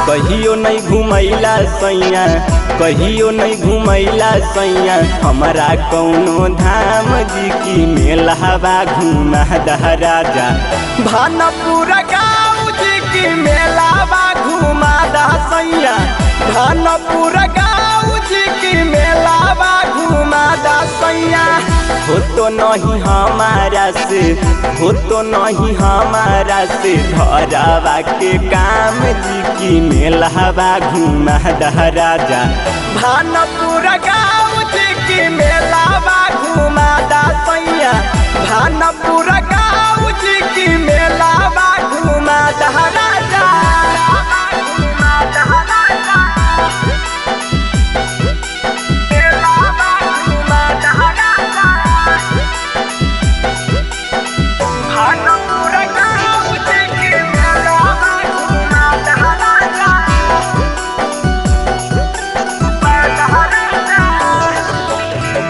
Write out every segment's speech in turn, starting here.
कहियो नहीं घुमैला सैया, कहियो नहीं घुमैला सैया, हमारा कौनो धाम जी की मेलावा घुमा दा राजा। भानपुर गाँव जी की मेलावा घुमा दा सैया, भानपुर गाँव जी की मेलावा घुमा दा सैया। हो तो नहीं हमारा से, हो तो नहीं हमारा से, घरवा के काम जी की मेलावा घुमा दा राजा। भानपुर गाँव जी की मेलावा घुमा दा सैया, भानपुर गाँव जी की मेलावा घुमा दा राजा।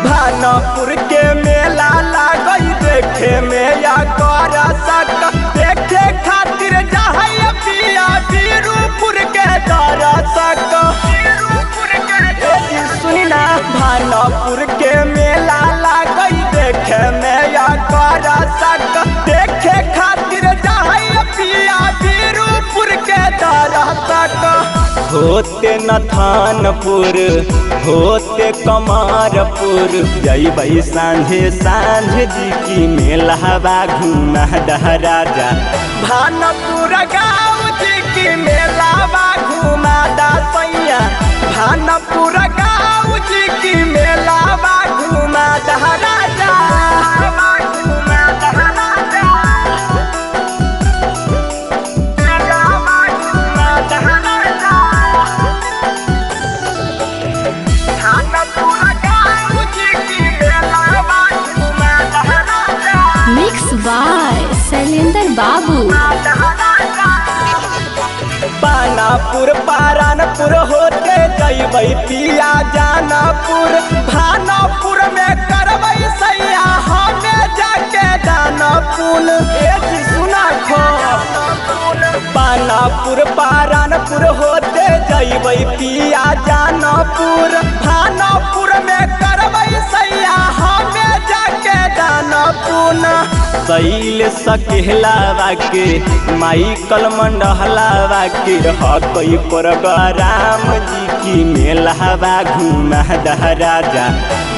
भानपुर के मेला लागई देखे में या कर सक, देखे खातिर जहाय पिया बीरूपुर के दरसक। सुना भानपुर के मेला लागई देखे में या कर सक, देखे खातिर जहाय पिया बीरूपुर के दरसक। होते नथानपुर, होते कमारपुर, जइबै सांझे सांझ जी की मेलावा घुमा दा राजा। भानपुर गाँव जी की मेलावा घुमा दा सैया, भानपुर गाँव जी की मेलावा घुमा दा राजा। बाय शैलेंद्र बाबू। पानापुर पारानपुर होते जइबै पिया जानपुर, भानपुर में करबै सैया हमें जाके दानपुर। सुना खो पानापुर पारानपुर होते जइबै पिया जानपुर, भानपुर में करबै सैया हमें जाके दानपुर। शैल सकेलावा के माइकल मंडहलावा के हकई प्रोग्राम जी की मेलावा घुमा दा राजा।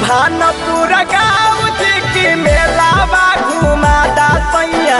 भानपुर गाँव जी की मेलावा घुमा दा सैया,